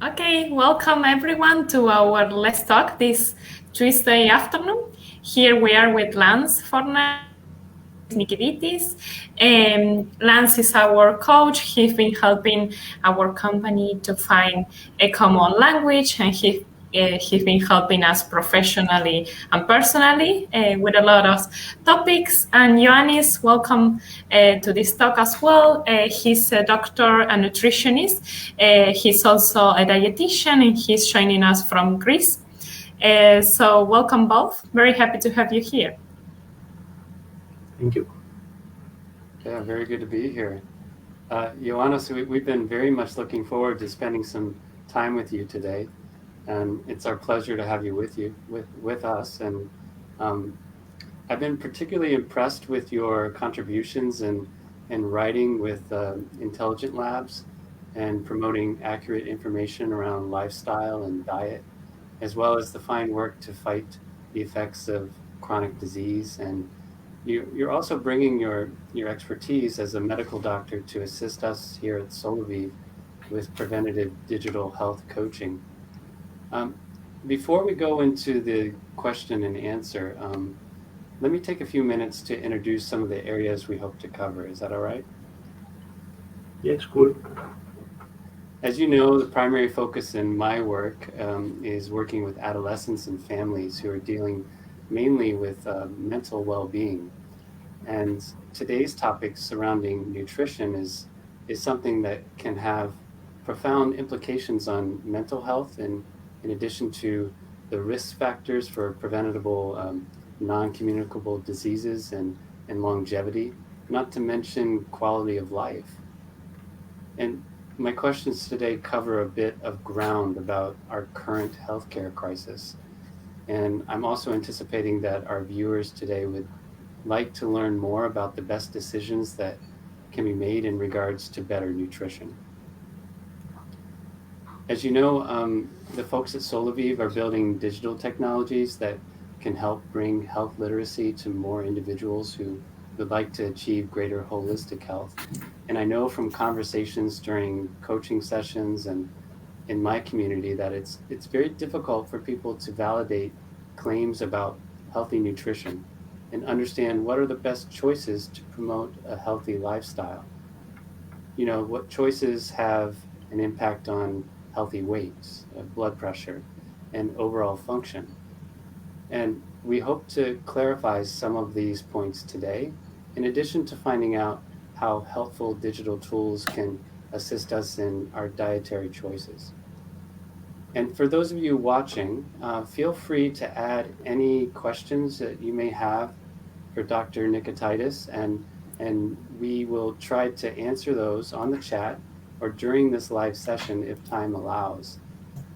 Okay, welcome everyone to our Let's Talk this Tuesday afternoon. Here we are with Lance Fortner, Nikititis. Lance is our coach. He's been helping our company to find a common language, and he's been helping us professionally and personally with a lot of topics. And Ioannis, welcome to this talk as well. He's a doctor and nutritionist. He's also a dietitian, and he's joining us from Greece. So welcome both. Very happy to have you here. Thank you. Yeah, very good to be here. Ioannis, we've been very much looking forward to spending some time with you today, and it's our pleasure to have you with us. And I've been particularly impressed with your contributions in writing with Intelligent Labs and promoting accurate information around lifestyle and diet, as well as the fine work to fight the effects of chronic disease. And you're also bringing your expertise as a medical doctor to assist us here at Soloviv with preventative digital health coaching. Before we go into the question and answer, let me take a few minutes to introduce some of the areas we hope to cover. Is that all right? Yes, cool. As you know, the primary focus in my work is working with adolescents and families who are dealing mainly with mental well-being. And today's topic surrounding nutrition is something that can have profound implications on mental health, and in addition to the risk factors for preventable non-communicable diseases and longevity, not to mention quality of life. And my questions today cover a bit of ground about our current healthcare crisis. And I'm also anticipating that our viewers today would like to learn more about the best decisions that can be made in regards to better nutrition. As you know, the folks at Soloviv are building digital technologies that can help bring health literacy to more individuals who would like to achieve greater holistic health. And I know from conversations during coaching sessions and in my community that it's very difficult for people to validate claims about healthy nutrition and understand what are the best choices to promote a healthy lifestyle. You know, what choices have an impact on healthy weight, blood pressure, and overall function. And we hope to clarify some of these points today, in addition to finding out how helpful digital tools can assist us in our dietary choices. And for those of you watching, feel free to add any questions that you may have for Dr. Nikititis, and we will try to answer those on the chat or during this live session if time allows.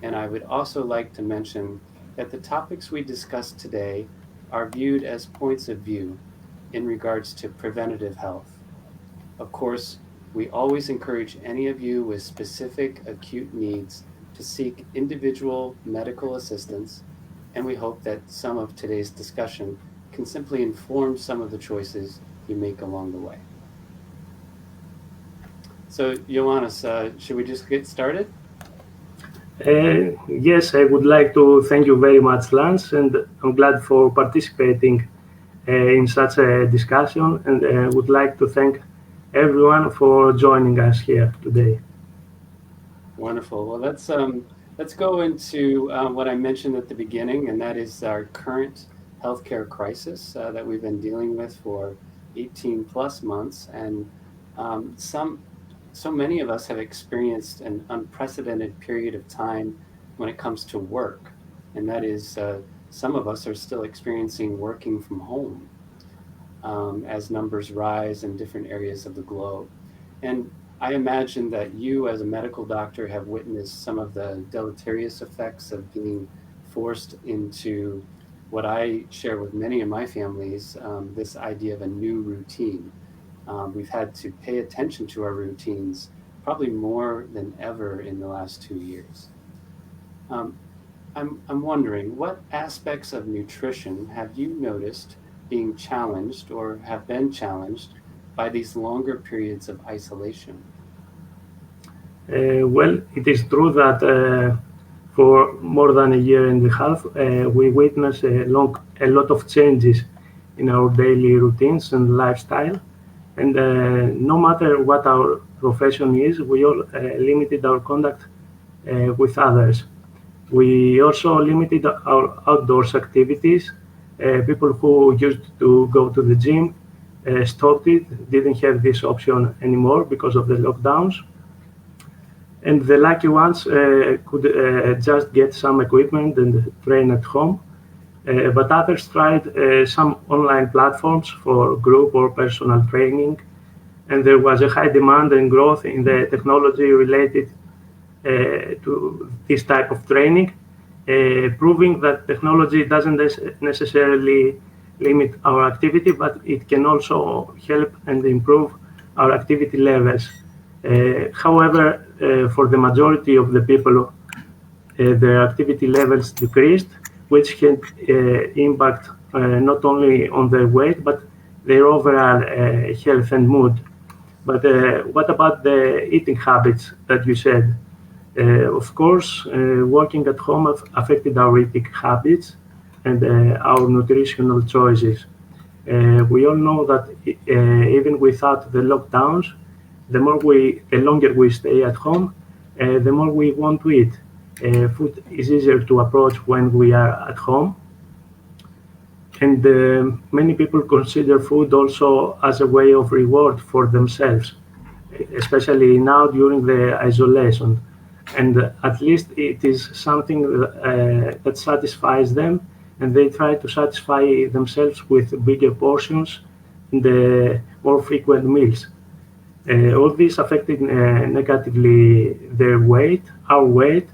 And I would also like to mention that the topics we discussed today are viewed as points of view in regards to preventative health. Of course, we always encourage any of you with specific acute needs to seek individual medical assistance, and we hope that some of today's discussion can simply inform some of the choices you make along the way. So, Ioannis, should we just get started? Yes, I would like to thank you very much, Lance, and I'm glad for participating in such a discussion, and would like to thank everyone for joining us here today. Wonderful. Well, let's go into what I mentioned at the beginning, and that is our current healthcare crisis that we've been dealing with for 18 plus months, and so many of us have experienced an unprecedented period of time when it comes to work, and that is some of us are still experiencing working from home as numbers rise in different areas of the globe. And I imagine that you, as a medical doctor, have witnessed some of the deleterious effects of being forced into what I share with many of my families, this idea of a new routine. We've had to pay attention to our routines probably more than ever in the last 2 years. I'm wondering, what aspects of nutrition have you noticed being challenged or have been challenged by these longer periods of isolation? Well, it is true that for more than a year and a half, we witnessed a lot of changes in our daily routines and lifestyle. And no matter what our profession is, we all limited our contact with others. We also limited our outdoors activities. People who used to go to the gym stopped it, didn't have this option anymore because of the lockdowns. And the lucky ones could just get some equipment and train at home. But others tried some online platforms for group or personal training. And there was a high demand and growth in the technology related to this type of training, proving that technology doesn't necessarily limit our activity, but it can also help and improve our activity levels. However, for the majority of the people, their activity levels decreased, which had impact not only on their weight, but their overall health and mood. But what about the eating habits that you said? Of course, working at home affected our eating habits and our nutritional choices. We all know that even without the lockdowns, the longer we stay at home, the more we want to eat. Food is easier to approach when we are at home. And many people consider food also as a way of reward for themselves, especially now during the isolation. And at least it is something that satisfies them, and they try to satisfy themselves with bigger portions and more frequent meals. All this affected negatively their weight, our weight,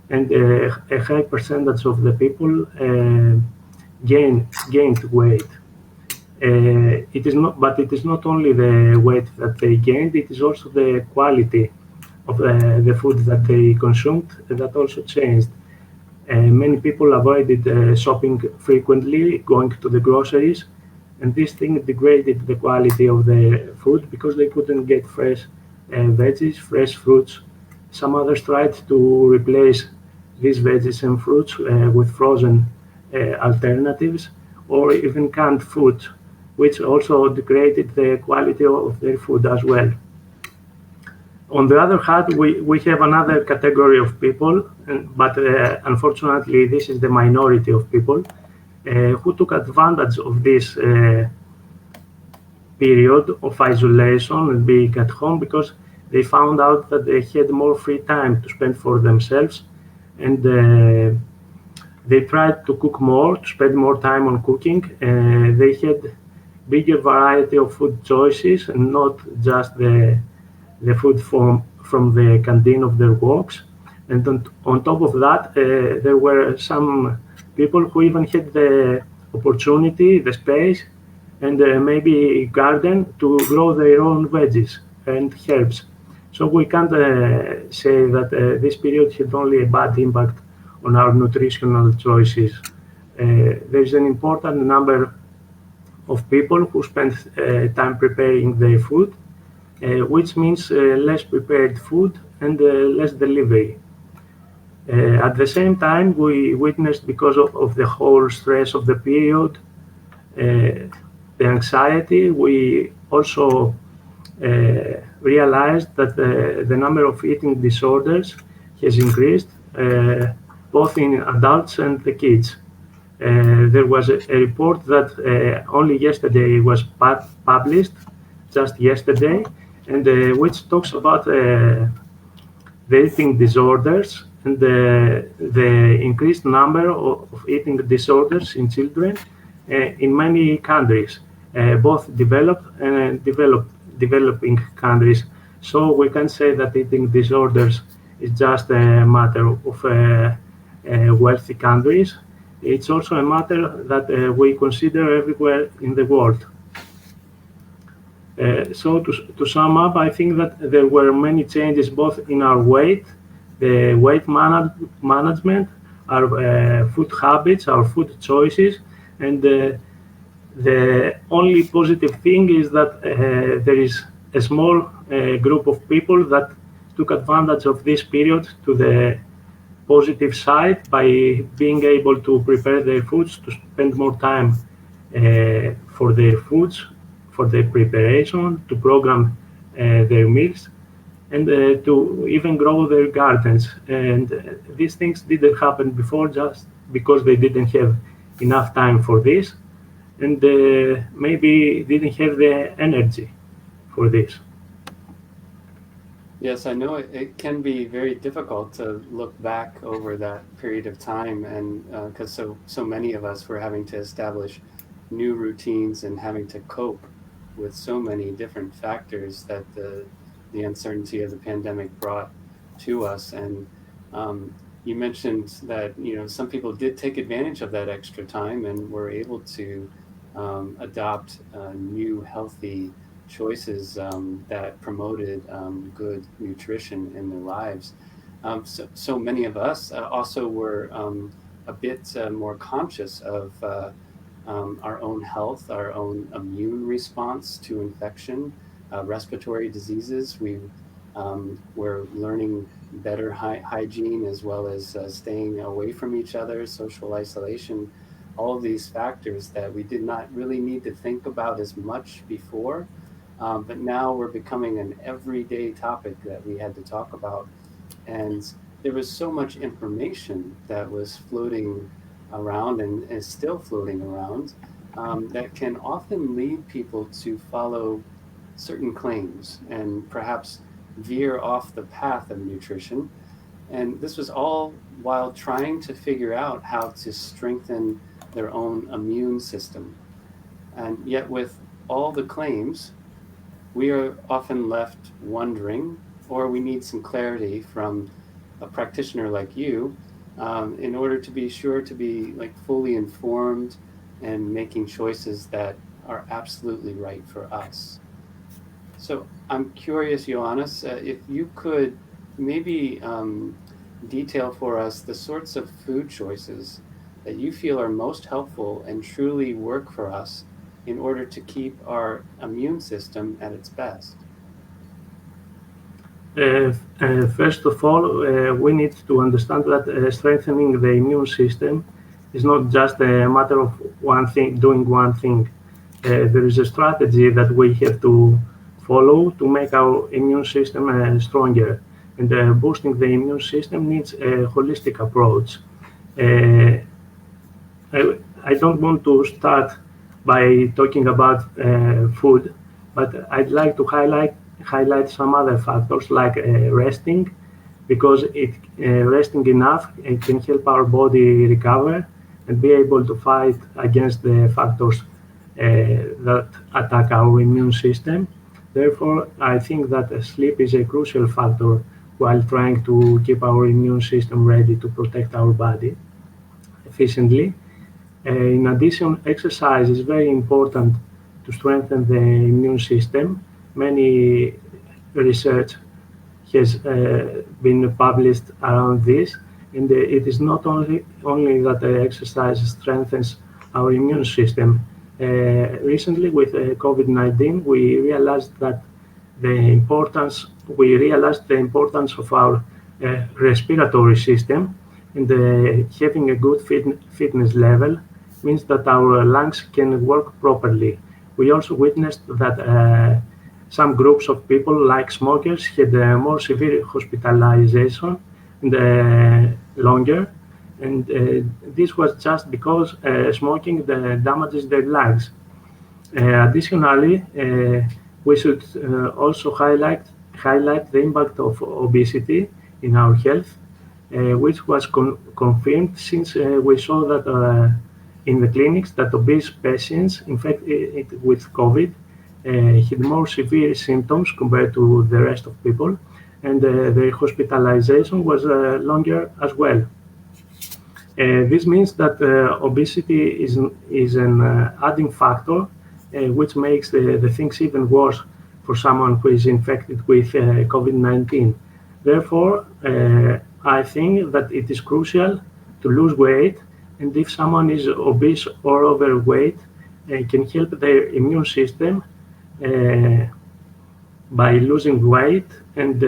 and a high percentage of the people gained weight. It is not only the weight that they gained; it is also the quality of the food that they consumed that also changed. Many people avoided shopping frequently, going to the groceries, and this thing degraded the quality of the food because they couldn't get fresh veggies, fresh fruits. Some others tried to replace these veggies and fruits with frozen alternatives or even canned food, which also degraded the quality of their food as well. On the other hand, we have another category of people, but unfortunately, this is the minority of people who took advantage of this period of isolation and being at home because they found out that they had more free time to spend for themselves, and they tried to cook more, to spend more time on cooking. They had bigger variety of food choices and not just the food from the canteen of their works. And on top of that, there were some people who even had the opportunity, the space, and maybe garden to grow their own veggies and herbs. So we can't say that this period had only a bad impact on our nutritional choices. There's an important number of people who spend time preparing their food, which means less prepared food and less delivery. At the same time, we witnessed, because of the whole stress of the period, the anxiety, we also realized that the number of eating disorders has increased, both in adults and the kids. There was a report that only yesterday was published, just yesterday, and which talks about the eating disorders and the increased number of eating disorders in children in many countries, both developed and developing countries. So we can say that eating disorders is just a matter of wealthy countries. It's also a matter that we consider everywhere in the world. So to sum up, I think that there were many changes both in our weight, the weight management, our food habits, our food choices, and the only positive thing is that there is a small group of people that took advantage of this period to the positive side by being able to prepare their foods, to spend more time for their foods, for their preparation, to program their meals, and to even grow their gardens. And these things didn't happen before just because they didn't have enough time for this, and maybe didn't have the energy for this. Yes, I know it can be very difficult to look back over that period of time, and because so many of us were having to establish new routines and having to cope with so many different factors that the uncertainty of the pandemic brought to us. And you mentioned that some people did take advantage of that extra time and were able to adopt new healthy choices that promoted good nutrition in their lives. So many of us also were a bit more conscious of our own health, our own immune response to infection, respiratory diseases. We were learning better hygiene, as well as staying away from each other, social isolation, all of these factors that we did not really need to think about as much before. But now we're becoming an everyday topic that we had to talk about. And there was so much information that was floating around and is still floating around that can often lead people to follow certain claims and perhaps veer off the path of nutrition. And this was all while trying to figure out how to strengthen their own immune system. And yet with all the claims, we are often left wondering, or we need some clarity from a practitioner like you in order to be sure to be fully informed and making choices that are absolutely right for us. So I'm curious, Ioannis, if you could maybe detail for us the sorts of food choices that you feel are most helpful and truly work for us in order to keep our immune system at its best. First of all, we need to understand that strengthening the immune system is not just a matter of doing one thing. There is a strategy that we have to follow to make our immune system stronger. And boosting the immune system needs a holistic approach. I don't want to start by talking about food, but I'd like to highlight some other factors like resting, because resting enough, it can help our body recover and be able to fight against the factors that attack our immune system. Therefore, I think that sleep is a crucial factor while trying to keep our immune system ready to protect our body efficiently. In addition, exercise is very important to strengthen the immune system. Many research has been published around this, and it is not only that exercise strengthens our immune system. Recently, with COVID-19, we realized the importance of our respiratory system, and having a good fitness level means that our lungs can work properly. We also witnessed that some groups of people, like smokers, had more severe hospitalization and longer, and this was just because smoking damages their lungs. Additionally, we should also highlight the impact of obesity in our health, which was confirmed since we saw that in the clinics that obese patients infected with COVID had more severe symptoms compared to the rest of people, and their hospitalization was longer as well. This means that obesity is an adding factor, which makes the things even worse for someone who is infected with COVID-19. Therefore, I think that it is crucial to lose weight, and if someone is obese or overweight, can help their immune system by losing weight, and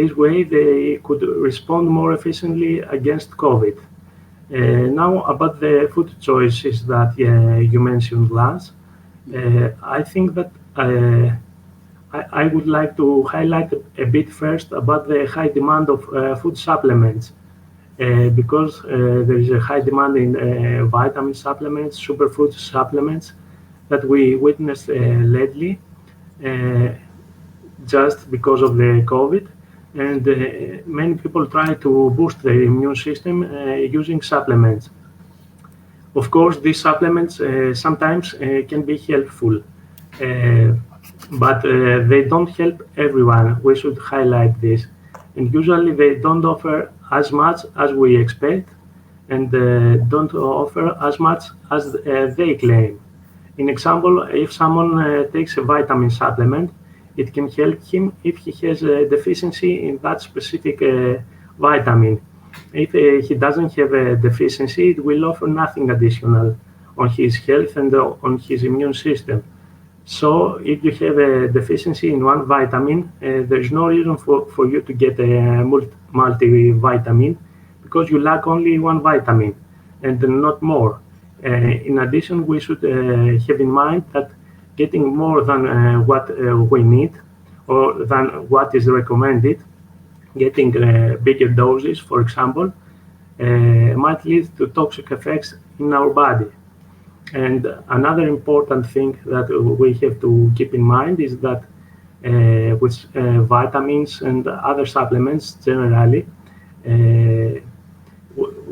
this way they could respond more efficiently against COVID. Now about the food choices that you mentioned, Lance, I think that I would like to highlight a bit first about the high demand of food supplements, because there is a high demand in vitamin supplements, superfood supplements that we witnessed lately, just because of the COVID. And many people try to boost their immune system using supplements. Of course, these supplements sometimes can be helpful, but they don't help everyone. We should highlight this. And usually they don't offer as much as we expect, and don't offer as much as they claim. In example, if someone takes a vitamin supplement, it can help him if he has a deficiency in that specific vitamin. If he doesn't have a deficiency, it will offer nothing additional on his health and on his immune system. So if you have a deficiency in one vitamin, there's no reason for you to get a multivitamin, because you lack only one vitamin and not more. In addition, we should have in mind that getting more than what we need or than what is recommended, getting bigger doses, for example, might lead to toxic effects in our body. And another important thing that we have to keep in mind is that with vitamins and other supplements generally,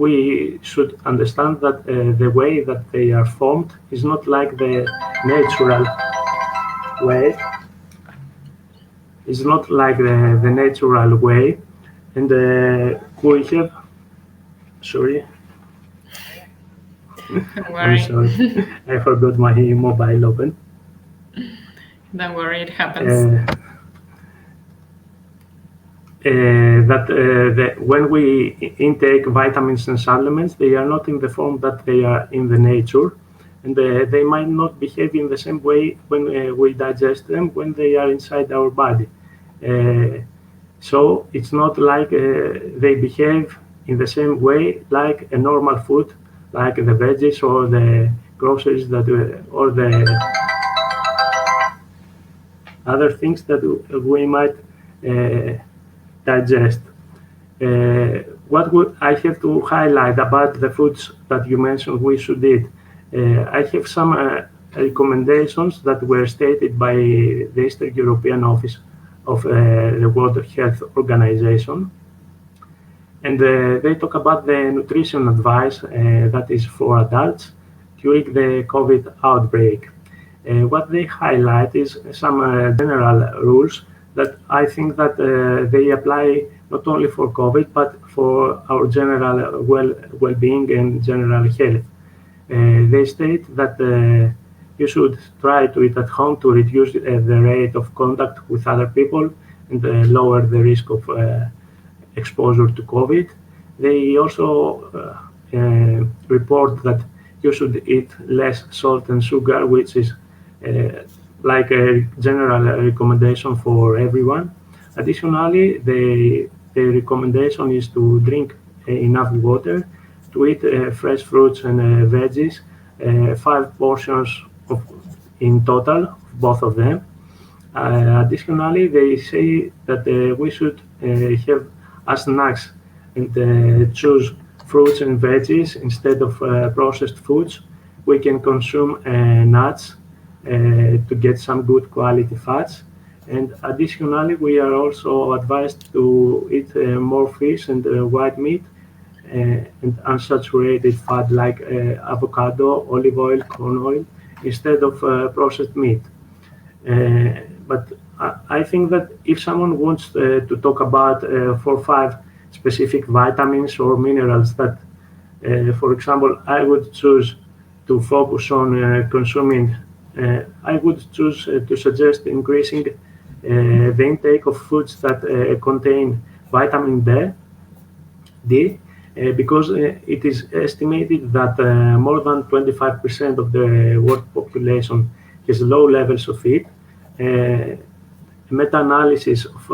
we should understand that the way that they are formed is not like the natural way. It's not like the natural way. And we have, sorry. Don't worry. I'm sorry, I forgot my mobile open. Don't worry, it happens. When we intake vitamins and supplements, they are not in the form that they are in the nature, and they might not behave in the same way when we digest them when they are inside our body. So it's not like they behave in the same way like a normal food, like the veggies or the groceries that or the other things that we might digest. What would I have to highlight about the foods that you mentioned we should eat? I have some recommendations that were stated by the Eastern European Office of the World Health Organization. And they talk about the nutrition advice that is for adults during the COVID outbreak. What they highlight is some general rules that I think that they apply not only for COVID, but for our general well-being and general health. They state that you should try to eat at home to reduce the rate of contact with other people and lower the risk of exposure to COVID. They also report that you should eat less salt and sugar, which is like a general recommendation for everyone. Additionally, the recommendation is to drink enough water, to eat fresh fruits and veggies, 5 portions in total, both of them. Additionally, they say that we should have as snacks and choose fruits and veggies instead of processed foods. We can consume nuts to get some good quality fats. And additionally, we are also advised to eat more fish and white meat and unsaturated fat like avocado, olive oil, corn oil, instead of processed meat. But I think that if someone wants to talk about 4 or 5 specific vitamins or minerals that, for example, I would choose to focus on consuming, I would choose to suggest increasing the intake of foods that contain vitamin D, because it is estimated that more than 25% of the world population has low levels of it. Meta-analysis of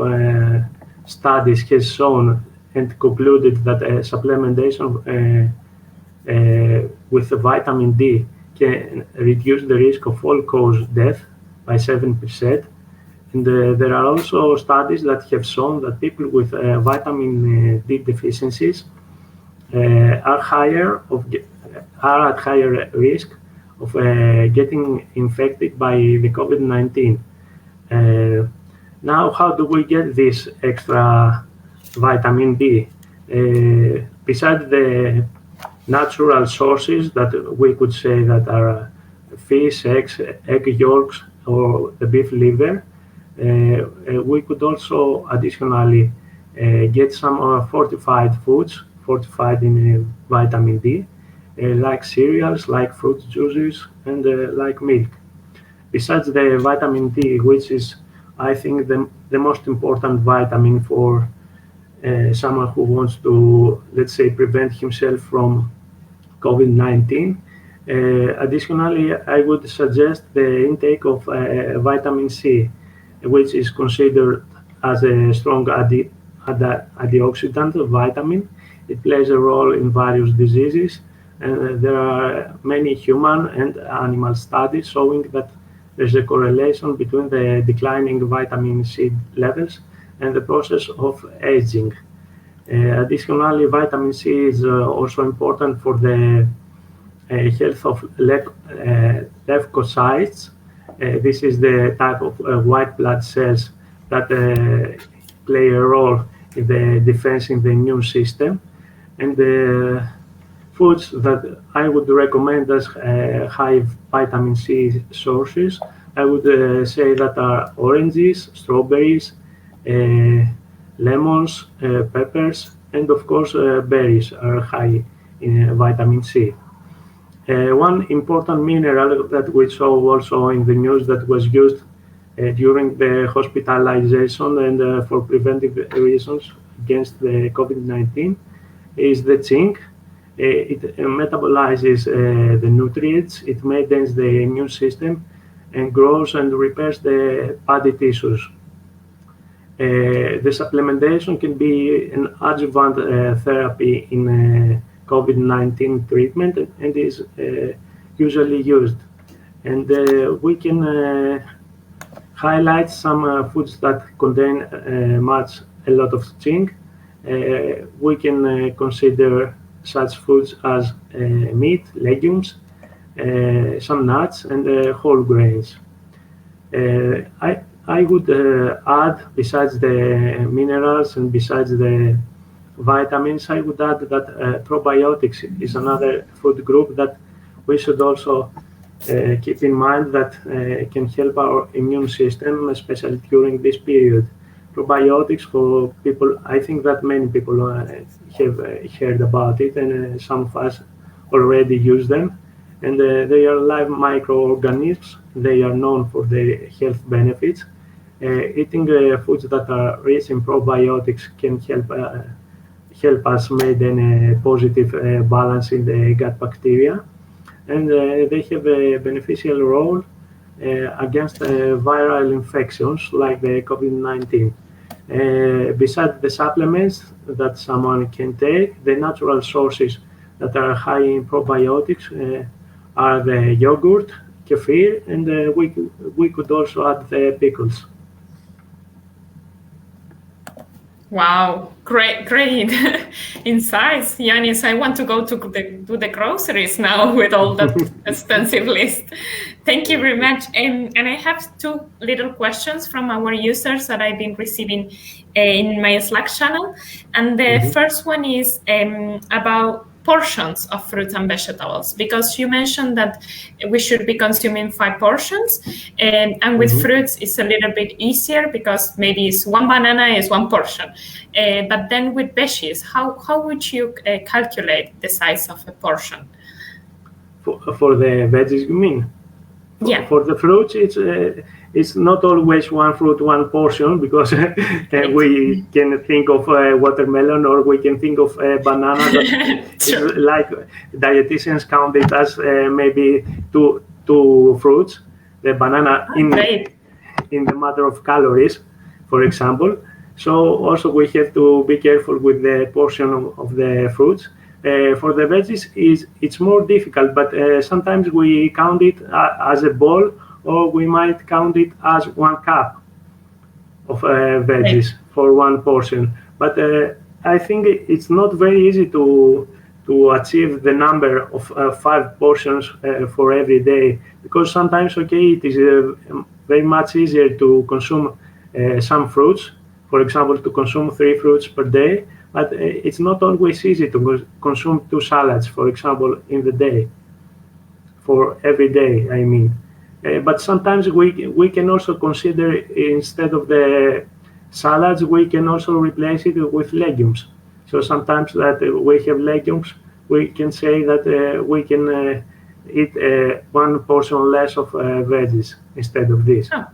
studies has shown and concluded that supplementation with vitamin D can reduce the risk of all-cause death by 7%. And there are also studies that have shown that people with vitamin D deficiencies are at higher risk of getting infected by the COVID-19. Now, how do we get this extra vitamin D? Besides the natural sources that we could say that are fish, eggs, egg yolks, or the beef liver, we could also additionally get some fortified foods, fortified in vitamin D, like cereals, like fruit juices, and like milk. Besides the vitamin D, which is, I think, the most important vitamin for someone who wants to, let's say, prevent himself from COVID-19. Additionally, I would suggest the intake of vitamin C, which is considered as a strong antioxidant vitamin. It plays a role in various diseases, and there are many human and animal studies showing that there's a correlation between the declining vitamin C levels and the process of aging. Additionally, vitamin C is also important for the health of leukocytes. This is the type of white blood cells that play a role in the defense in the immune system. And the foods that I would recommend as high vitamin C sources, I would say that are oranges, strawberries, lemons, peppers, and of course berries are high in vitamin C. One important mineral that we saw also in the news that was used during the hospitalization and for preventive reasons against the COVID-19 is the zinc. It metabolizes the nutrients, it maintains the immune system, and grows and repairs the body tissues. The supplementation can be an adjuvant therapy in COVID-19 treatment and is usually used. And we can highlight some foods that contain a lot of zinc. We can consider such foods as meat, legumes, some nuts, and whole grains. I would add, besides the minerals and besides the vitamins, I would add that probiotics is another food group that we should also keep in mind that can help our immune system, especially during this period. Probiotics for people, I think that many people have heard about it, and some of us already use them. And they are live microorganisms. They are known for their health benefits. Eating foods that are rich in probiotics can help us maintain a positive balance in the gut bacteria. And they have a beneficial role against viral infections like the COVID-19. Besides the supplements that someone can take, the natural sources that are high in probiotics are the yogurt, kefir, and we could also add the pickles. Wow, great insights, Yanis. I want to go to the groceries now with all that extensive list. Thank you very much. And I have two little questions from our users that I've been receiving in my Slack channel. And the first one is about portions of fruits and vegetables, because you mentioned that we should be consuming 5 portions, and with fruits it's a little bit easier because maybe it's 1 banana is 1 portion, but then with veggies, how would you calculate the size of a portion? For the veggies, you mean? Yeah. For the fruits, it's not always 1 fruit, 1 portion, because we can think of watermelon, or we can think of banana. Sure. Like dietitians count it as maybe two fruits. The banana in the matter of calories, for example. So also we have to be careful with the portion of the fruits. For the veggies, it's more difficult, but sometimes we count it as a bowl, or we might count it as 1 cup of veggies for one portion. But I think it's not very easy to achieve the number of 5 portions for every day, because sometimes, okay, it is very much easier to consume some fruits, for example, to consume 3 fruits per day, but it's not always easy to consume 2 salads, for example, in the day, for every day, I mean. But sometimes we can also consider, instead of the salads, we can also replace it with legumes. So sometimes that we have legumes, we can say that we can eat 1 portion less of veggies instead of this. Oh,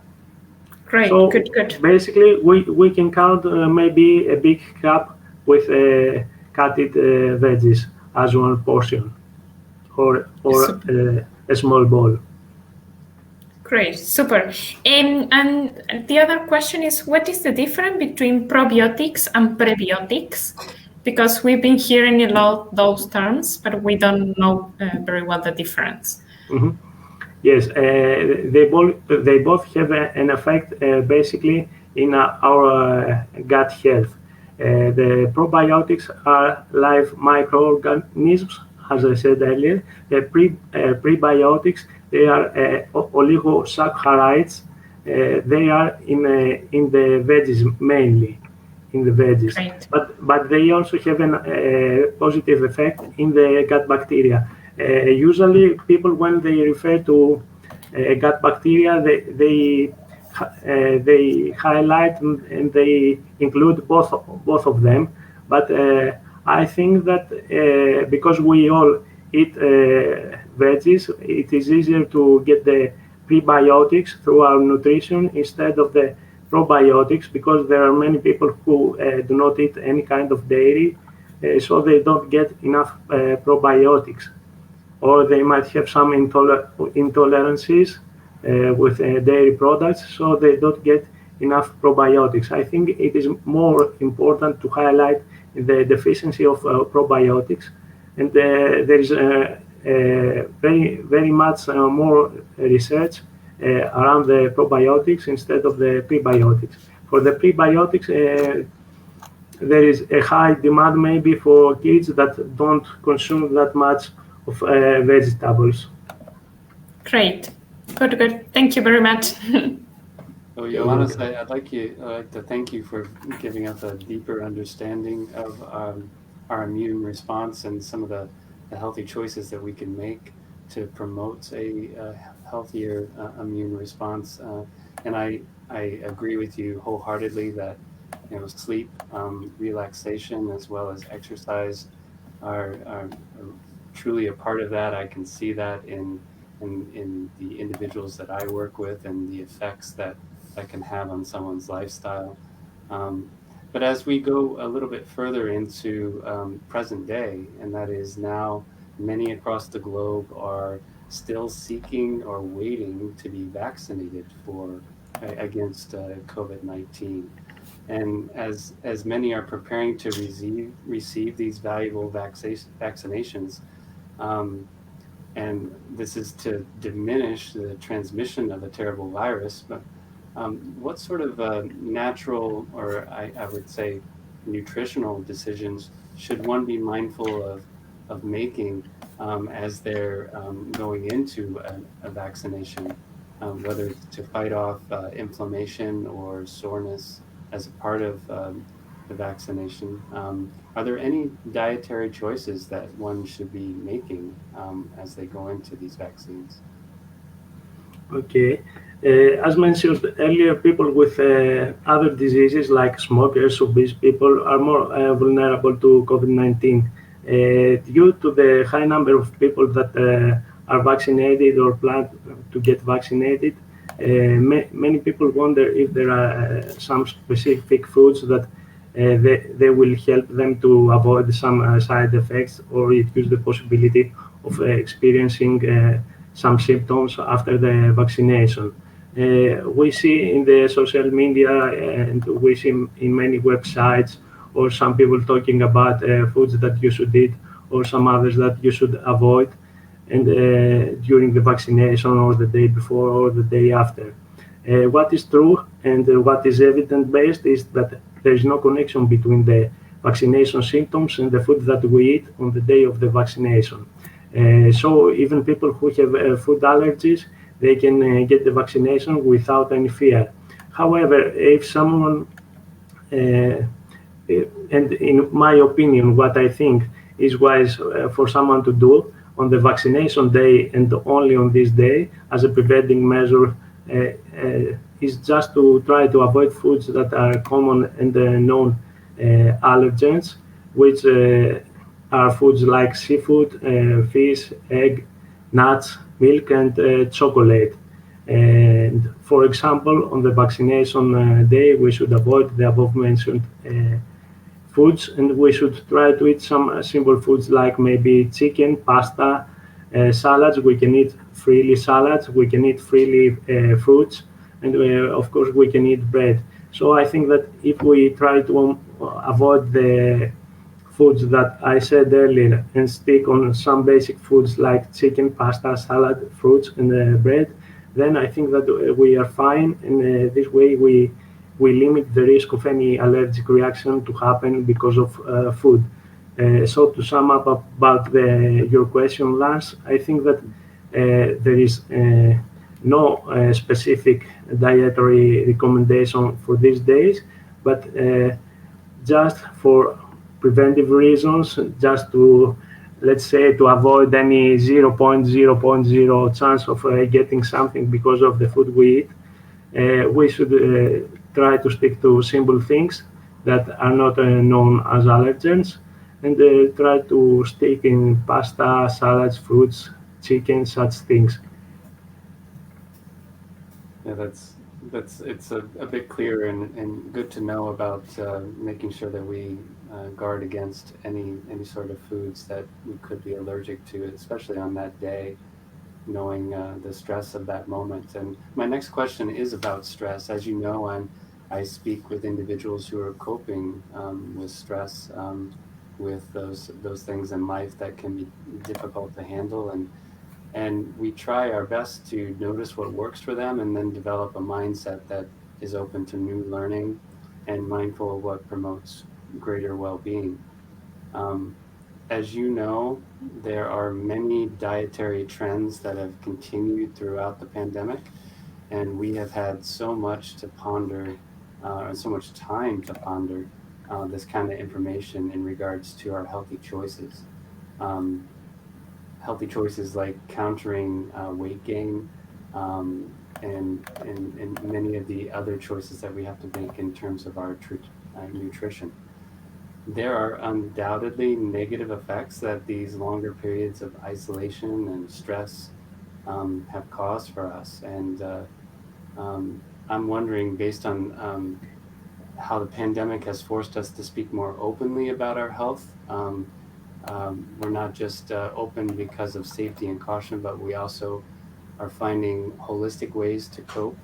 great, So good. basically, we can count maybe a big cup with cutted veggies as 1 portion, or a small bowl. Great, super. And the other question is, what is the difference between probiotics and prebiotics? Because we've been hearing a lot those terms, but we don't know very well the difference. Mm-hmm. Yes, they both have an effect basically in our gut health. The probiotics are live microorganisms, as I said earlier. The prebiotics, they are oligosaccharides. They are in the veggies mainly, in the veggies. Right. But they also have a positive effect in the gut bacteria. Usually, people, when they refer to gut bacteria, they highlight and they include both of them. But I think that because we all eat veggies, it is easier to get the prebiotics through our nutrition instead of the probiotics, because there are many people who do not eat any kind of dairy, so they don't get enough probiotics, or they might have some intolerances with dairy products, so they don't get enough probiotics. I think it is more important to highlight the deficiency of probiotics, and there is very much more research around the probiotics instead of the prebiotics. For the prebiotics, there is a high demand maybe for kids that don't consume that much of vegetables. Great. Good. Thank you very much. So Ioannis, I'd like to thank you for giving us a deeper understanding of our immune response and some of the healthy choices that we can make to promote a healthier immune response. And I agree with you wholeheartedly that sleep, relaxation, as well as exercise are truly a part of that. I can see that in the individuals that I work with and the effects that can have on someone's lifestyle. But as we go a little bit further into present day, and that is now many across the globe are still seeking or waiting to be vaccinated against COVID-19. And as many are preparing to receive these valuable vaccinations, and this is to diminish the transmission of a terrible virus, but what sort of natural, or I would say nutritional decisions should one be mindful of making as they're going into a vaccination, whether it's to fight off inflammation or soreness as a part of the vaccination? Are there any dietary choices that one should be making as they go into these vaccines? Okay. As mentioned earlier, people with other diseases like smokers, obese people are more vulnerable to COVID-19. Due to the high number of people that are vaccinated or plan to get vaccinated, many people wonder if there are some specific foods that they will help them to avoid some side effects or reduce the possibility of experiencing some symptoms after the vaccination. We see in the social media and we see in many websites or some people talking about foods that you should eat or some others that you should avoid and during the vaccination or the day before or the day after. What is true and what is evidence-based is that there is no connection between the vaccination symptoms and the food that we eat on the day of the vaccination. So even people who have food allergies, they can get the vaccination without any fear. However, if someone, and in my opinion, what I think is wise for someone to do on the vaccination day and only on this day as a preventing measure is just to try to avoid foods that are common and known allergens, which are foods like seafood, fish, egg, nuts, milk, and chocolate. And for example, on the vaccination day, we should avoid the above mentioned foods, and we should try to eat some simple foods like maybe chicken, pasta, salads. We can eat freely salads, we can eat freely fruits, and of course we can eat bread. So I think that if we try to avoid the foods that I said earlier and stick on some basic foods like chicken, pasta, salad, fruits, and bread, then I think that we are fine, and this way we limit the risk of any allergic reaction to happen because of food. So to sum up about your question, Lars, I think that there is no specific dietary recommendation for these days, but just for preventive reasons, just to, let's say, to avoid any 0.0 chance of getting something because of the food we eat, we should try to stick to simple things that are not known as allergens, and try to stick in pasta, salads, fruits, chicken, such things. Yeah, it's a bit clearer and good to know about making sure that we guard against any sort of foods that we could be allergic to, especially on that day, knowing the stress of that moment. And my next question is about stress. As you know, I speak with individuals who are coping with stress, with those things in life that can be difficult to handle, and we try our best to notice what works for them and then develop a mindset that is open to new learning and mindful of what promotes greater well-being. As you know, there are many dietary trends that have continued throughout the pandemic, and we have had so much to ponder and so much time to ponder this kind of information in regards to our healthy choices. Healthy choices like countering weight gain and many of the other choices that we have to make in terms of our nutrition. There are undoubtedly negative effects that these longer periods of isolation and stress have caused for us. And I'm wondering, based on how the pandemic has forced us to speak more openly about our health, we're not just open because of safety and caution, but we also are finding holistic ways to cope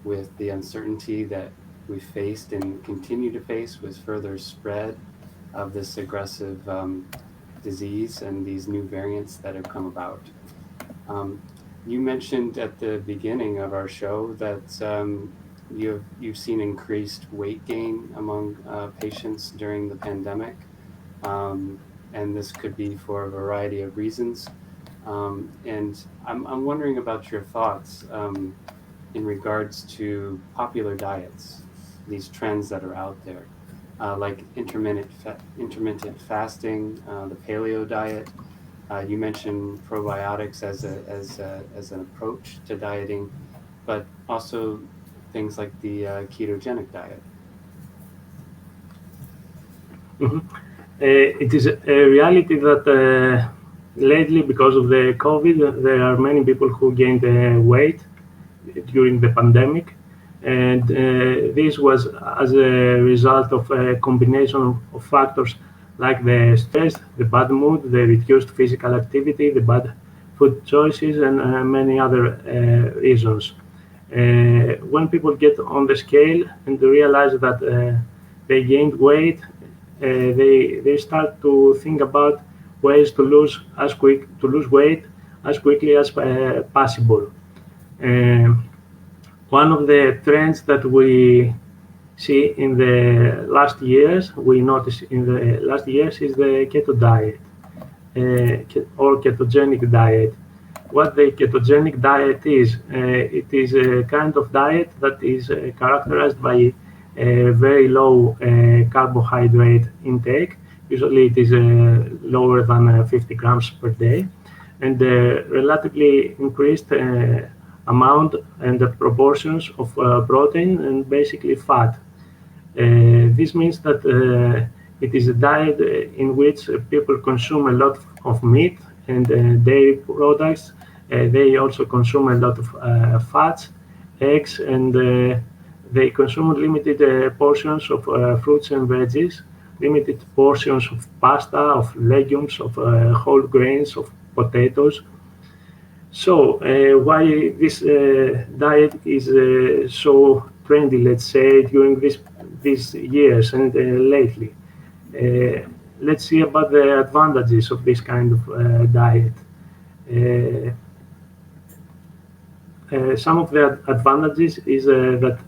with the uncertainty that we faced and continue to face with further spread of this aggressive disease and these new variants that have come about. You mentioned at the beginning of our show that you've seen increased weight gain among patients during the pandemic, and this could be for a variety of reasons. And I'm wondering about your thoughts in regards to popular diets, these trends that are out there, like intermittent fasting, the paleo diet. You mentioned probiotics as an approach to dieting, but also things like the ketogenic diet. Mm-hmm. It is a reality that lately, because of the COVID, there are many people who gained weight during the pandemic, and this was as a result of a combination of factors like the stress, the bad mood, the reduced physical activity, the bad food choices, and many other reasons. When people get on the scale and realize that they gained weight, they start to think about ways to lose weight as quickly as possible. One of the trends that we see in the last years, we notice in the last years, is the keto diet or ketogenic diet. What the ketogenic diet is, it is a kind of diet that is characterized by a very low carbohydrate intake. Usually it is lower than 50 grams per day, and relatively increased amount and the proportions of protein and basically fat. This means that it is a diet in which people consume a lot of meat and dairy products. They also consume a lot of fats, eggs, and they consume limited portions of fruits and veggies, limited portions of pasta, of legumes, of whole grains, of potatoes. So why this diet is so trendy, let's say, during these years and lately? Let's see about the advantages of this kind of diet. Some of the advantages is that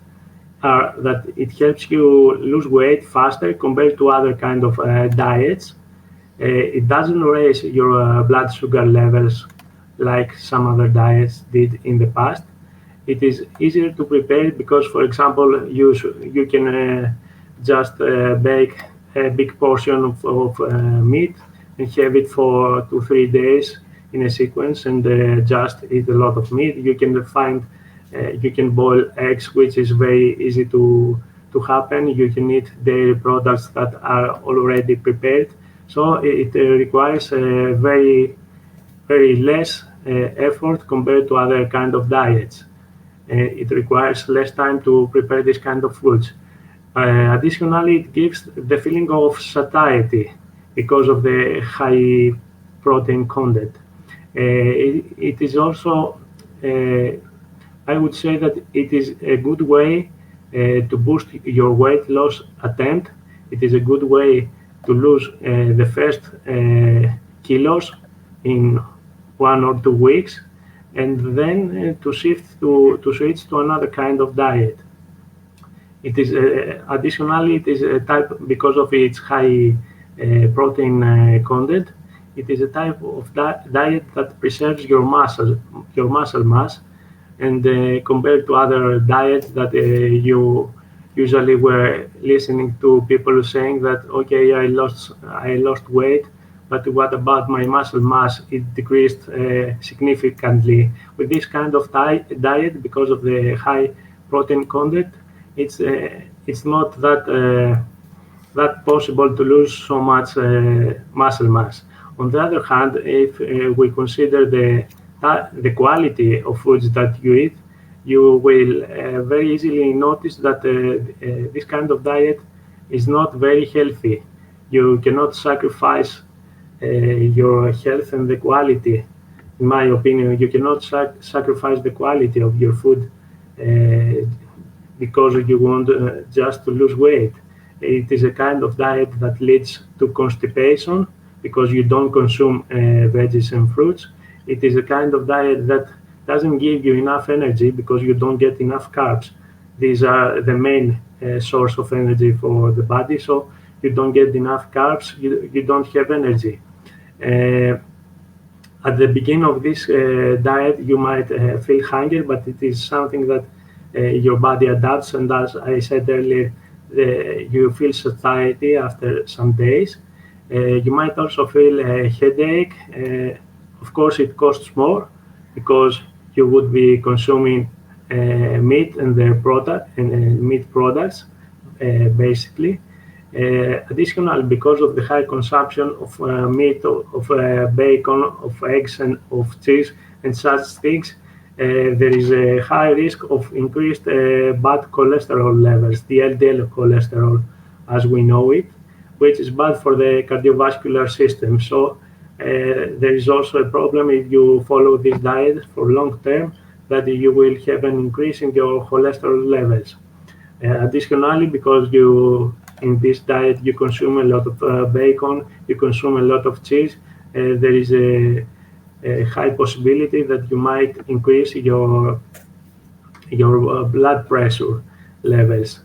it helps you lose weight faster compared to other kind of diets. It doesn't raise your blood sugar levels like some other diets did in the past. It is easier to prepare because, for example, you can just bake a big portion of meat and have it for 2 to 3 days in a sequence and just eat a lot of meat. You can boil eggs, which is very easy to happen. You can eat dairy products that are already prepared. So it requires very less effort compared to other kind of diets. It requires less time to prepare this kind of foods. Additionally, it gives the feeling of satiety because of the high protein content. It is also, I would say that it is a good way to boost your weight loss attempt. It is a good way to lose the first kilos in 1 or 2 weeks, and then to switch to another kind of diet. It is additionally, it is a type, because of its high protein content, it is a type of diet that preserves your muscle mass, and compared to other diets that you usually were listening to people saying that, okay, I lost weight, but what about my muscle mass? It decreased significantly. With this kind of diet, because of the high protein content, it's not that possible to lose so much muscle mass. On the other hand, if we consider the quality of foods that you eat, you will very easily notice that this kind of diet is not very healthy. You cannot sacrifice your health and the quality. In my opinion, you cannot sacrifice the quality of your food because you want just to lose weight. It is a kind of diet that leads to constipation because you don't consume veggies and fruits. It is a kind of diet that doesn't give you enough energy because you don't get enough carbs. These are the main source of energy for the body. So you don't get enough carbs, you don't have energy. At the beginning of this diet, you might feel hunger, but it is something that your body adapts, and as I said earlier, you feel satiety after some days. You might also feel a headache. Of course, it costs more because you would be consuming meat and meat products, basically. Additionally, because of the high consumption of meat, of bacon, of eggs, and of cheese and such things, there is a high risk of increased bad cholesterol levels, the LDL cholesterol as we know it, which is bad for the cardiovascular system. So there is also a problem if you follow this diet for long term, that you will have an increase in your cholesterol levels. Additionally, because in this diet you consume a lot of bacon, you consume a lot of cheese, there is a high possibility that you might increase your blood pressure levels.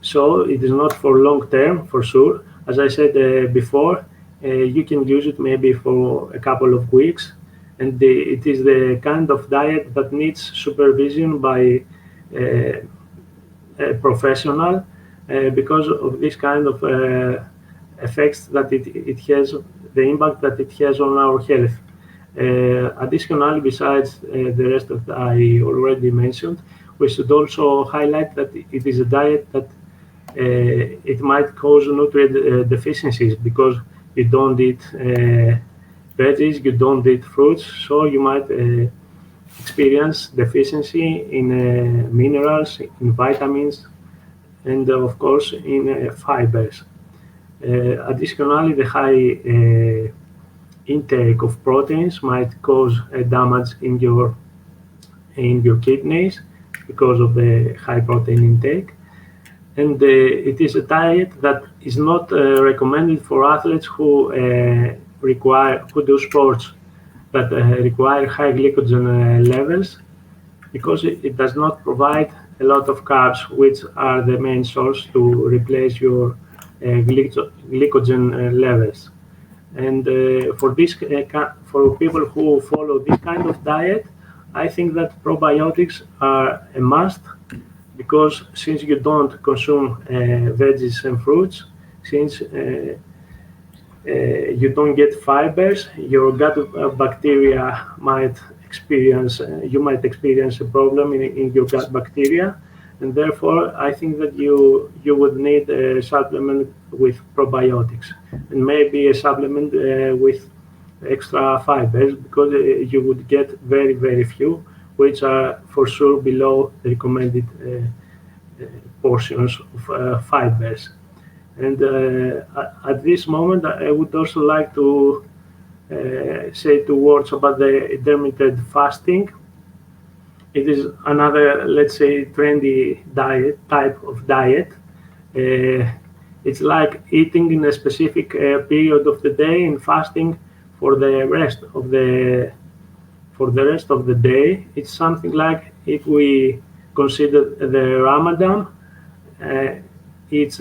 So it is not for long term, for sure. As I said before, you can use it maybe for a couple of weeks, and it is the kind of diet that needs supervision by a professional because of this kind of effects that it has, the impact that it has on our health. Additionally, besides the rest of I already mentioned, we should also highlight that it is a diet that it might cause nutrient deficiencies because you don't eat veggies, you don't eat fruits, so you might experience deficiency in minerals, in vitamins, and of course in fibers. Additionally, the high intake of proteins might cause damage in your kidneys because of the high protein intake. And it is a diet that is not recommended for athletes who do sports that require high glycogen levels, because it does not provide a lot of carbs, which are the main source to replace your glycogen levels. And for people who follow this kind of diet, I think that probiotics are a must, because since you don't consume veggies and fruits, since you don't get fibers, your gut bacteria might experience, you might experience a problem in your gut bacteria, and therefore I think that you would need a supplement with probiotics, and maybe a supplement with extra fibers, because you would get very, very few, which are for sure below the recommended portions of fibers. And at this moment, I would also like to say 2 words about the intermittent fasting. It is another, let's say, trendy type of diet. It's like eating in a specific period of the day and fasting for the rest of the day. It's something like, if we consider the Ramadan, it's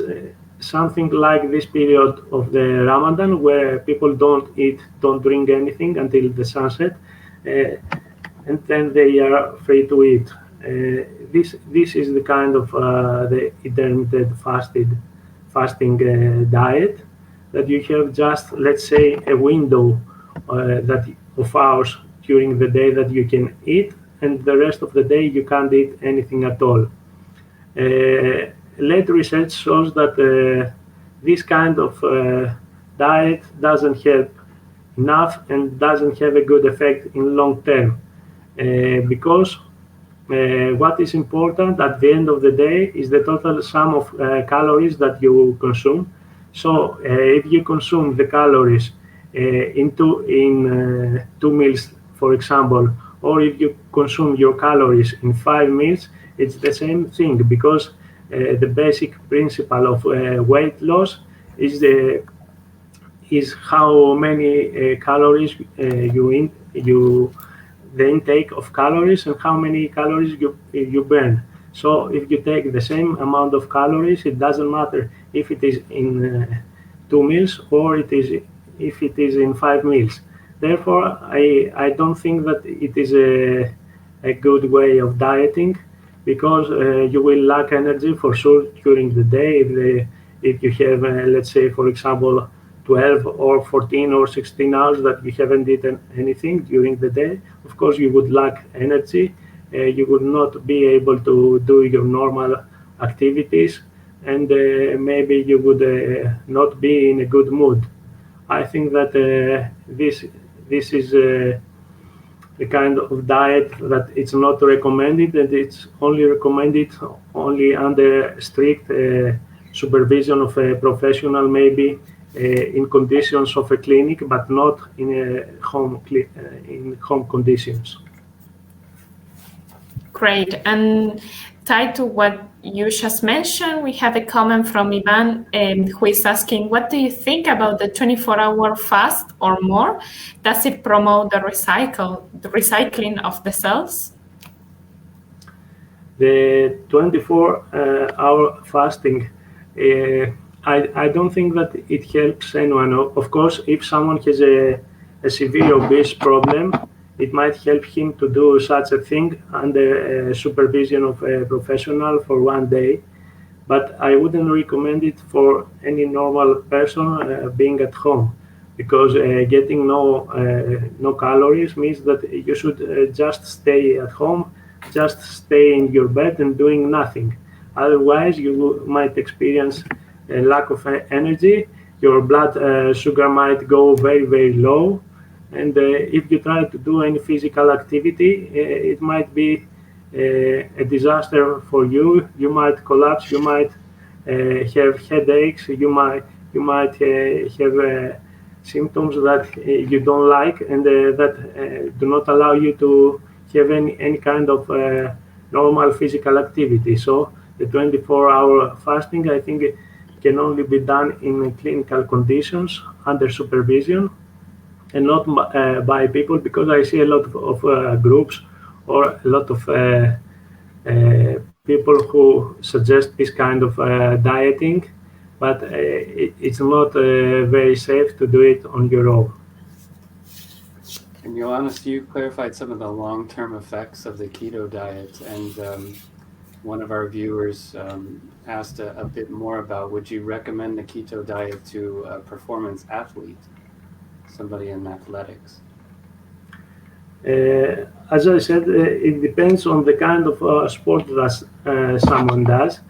something like this period of the Ramadan where people don't drink anything until the sunset, and then they are free to eat. This is the kind of the intermittent fasting diet, that you have just, let's say, a window of hours during the day that you can eat, and the rest of the day you can't eat anything at all. Later research shows that this kind of diet doesn't help enough and doesn't have a good effect in long term, because what is important at the end of the day is the total sum of calories that you consume. So if you consume the calories in 2 meals, for example, or if you consume your calories in 5 meals, it's the same thing, because the basic principle of weight loss is how many calories the intake of calories and how many calories you burn. So if you take the same amount of calories, it doesn't matter if it is in 2 meals or if it is in 5 meals. Therefore, I don't think that it is a good way of dieting, because you will lack energy for sure during the day. If you have, let's say, for example, 12 or 14 or 16 hours that you haven't eaten anything during the day, of course you would lack energy. You would not be able to do your normal activities, and maybe you would not be in a good mood. I think that this is the kind of diet that it's not recommended, and it's only recommended under strict supervision of a professional, maybe in conditions of a clinic, but not in home conditions. Great. And tied to what you just mentioned, we have a comment from Ivan who is asking, what do you think about the 24-hour fast or more? Does it promote the recycling of the cells? The 24-hour fasting, I don't think that it helps anyone. Of course, if someone has a severe obese problem, it might help him to do such a thing under supervision of a professional for one day. But I wouldn't recommend it for any normal person being at home, because getting no calories means that you should just stay at home, just stay in your bed and doing nothing. Otherwise, you might experience a lack of energy. Your blood sugar might go very, very low. And if you try to do any physical activity, it might be a disaster for you. You might collapse. You might have headaches. You might have symptoms that you don't like and that do not allow you to have any kind of normal physical activity. So the 24-hour fasting, I think, can only be done in clinical conditions under supervision, and not by people, because I see a lot of groups or a lot of people who suggest this kind of dieting, but it's not very safe to do it on your own. And Ioannis, you clarified some of the long-term effects of the keto diet, and one of our viewers asked a bit more about, would you recommend the keto diet to a performance athlete, somebody in athletics? As I said, it depends on the kind of sport that someone does.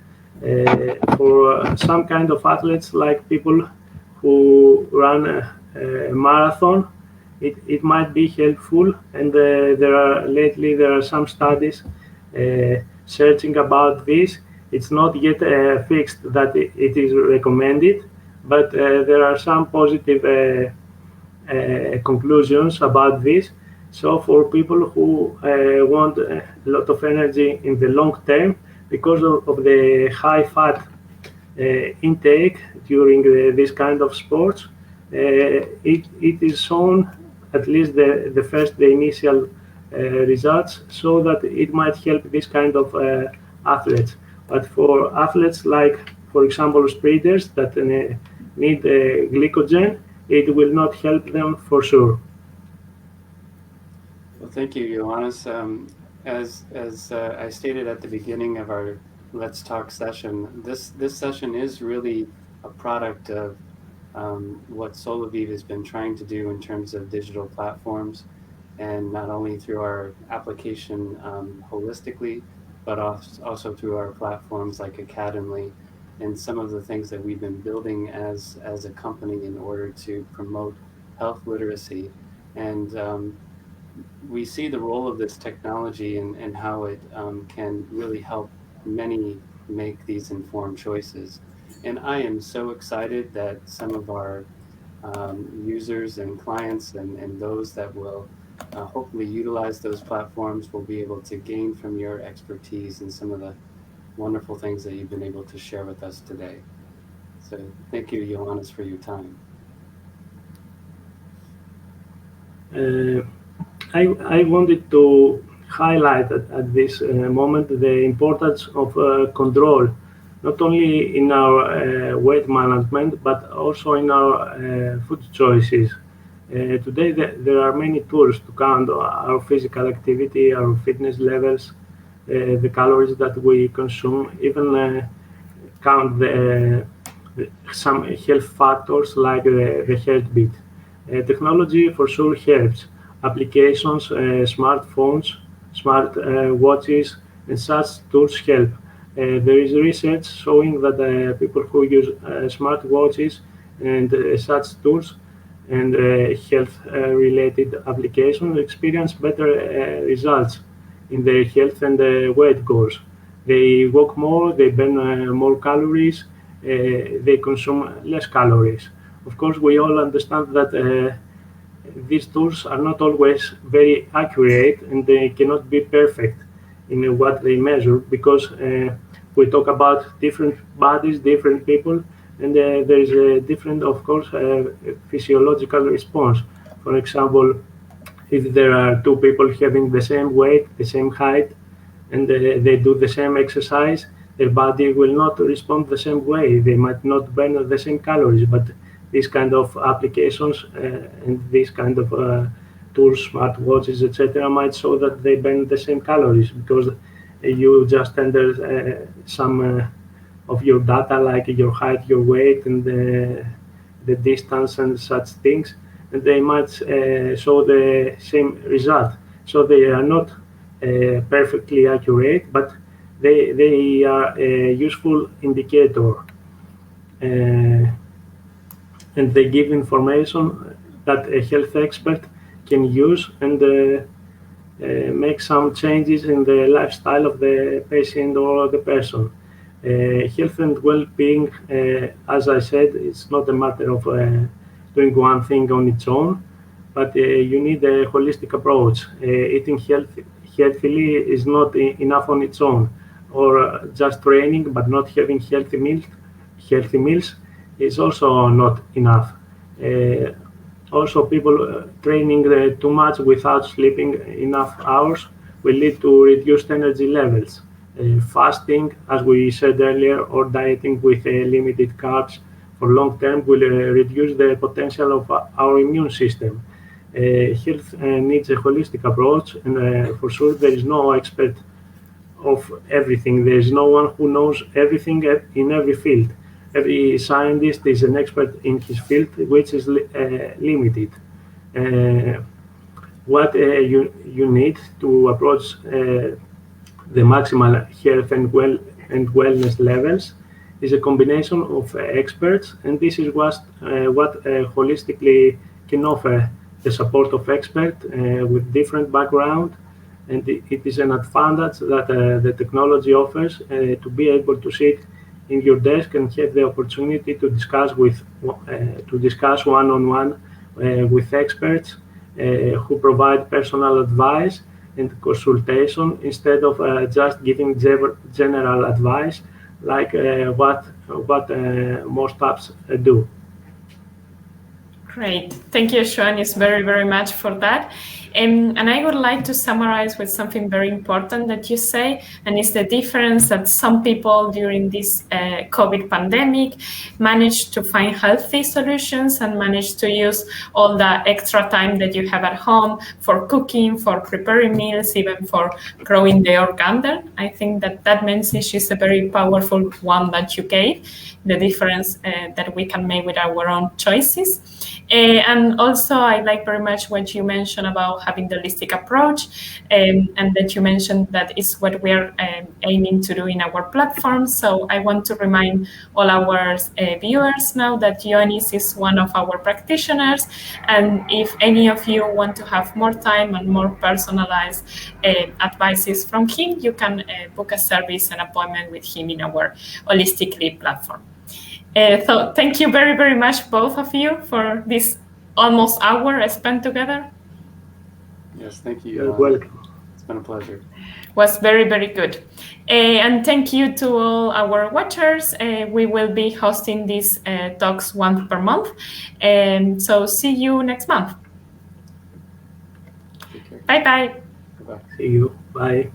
For some kind of athletes, like people who run a marathon, it might be helpful, and lately there are some studies searching about this. It's not yet fixed that it is recommended, but there are some positive conclusions about this. So for people who want a lot of energy in the long term, because of the high fat intake during this kind of sports, it is shown, at least the initial results, so that it might help this kind of athletes. But for athletes like, for example, sprinters that need glycogen, it will not help them for sure. Well, thank you, Ioannis. As I stated at the beginning of our Let's Talk session, this session is really a product of what Soloviv has been trying to do in terms of digital platforms, and not only through our application holistically, but also through our platforms like Academy, and some of the things that we've been building as a company in order to promote health literacy. And we see the role of this technology and how it can really help many make these informed choices. And I am so excited that some of our users and clients and those that will hopefully utilize those platforms will be able to gain from your expertise and some of the wonderful things that you've been able to share with us today. So thank you, Ioannis, for your time. I wanted to highlight at this moment the importance of control, not only in our weight management, but also in our food choices. Today, there are many tools to count our physical activity, our fitness levels, the calories that we consume, even count some health factors like the heartbeat. Technology for sure helps. Applications, smartphones, smart watches, and such tools help. There is research showing that people who use smart watches and such tools and health-related applications experience better results in their health and weight goals. They walk more, they burn more calories, they consume less calories. Of course, we all understand that these tools are not always very accurate and they cannot be perfect. in what they measure, because we talk about different bodies, different people, and there is a different, of course, physiological response. For example, if there are two people having the same weight, the same height, and they do the same exercise, their body will not respond the same way. They might not burn the same calories, but these kind of applications and these kind of tools, smartwatches, etc., might show that they burn the same calories, because you just enter some of your data, like your height, your weight, and the distance and such things, and they might show the same result. So they are not perfectly accurate, but they are a useful indicator, and they give information that a health expert can use and make some changes in the lifestyle of the patient or the person. Health and well-being, as I said, it's not a matter of doing one thing on its own, but you need a holistic approach. Eating healthily is not enough on its own, or just training but not having healthy meals is also not enough. Also, people training too much without sleeping enough hours will lead to reduced energy levels. Fasting, as we said earlier, or dieting with limited carbs for long term will reduce the potential of our immune system. Health needs a holistic approach, and for sure there is no expert of everything. There is no one who knows everything in every field. Every scientist is an expert in his field, which is limited. What you need to approach the maximal health and wellness levels is a combination of experts, and this is what holistically can offer: the support of experts with different background, and it is an advantage that the technology offers to be able to sit in your desk and have the opportunity to discuss one-on-one with experts who provide personal advice and consultation, instead of just giving general advice like what most apps do. Great. Thank you, Ioannis, very, very much for that. And I would like to summarize with something very important that you say, and it's the difference that some people during this COVID pandemic managed to find healthy solutions and managed to use all the extra time that you have at home for cooking, for preparing meals, even for growing their garden. I think that message is a very powerful one that you gave, the difference that we can make with our own choices. And also, I like very much what you mentioned about having the holistic approach, and that you mentioned that is what we are aiming to do in our platform. So I want to remind all our viewers now that Ioannis is one of our practitioners, and if any of you want to have more time and more personalized advices from him, you can book a service and appointment with him in our Holistically platform. So thank you very, very much, both of you, for this almost hour spent together. Yes, thank you. You're welcome. It's been a pleasure. Was very, very good. And thank you to all our watchers. We will be hosting these talks once per month. So see you next month. Take care. Bye-bye. Bye-bye. See you. Bye.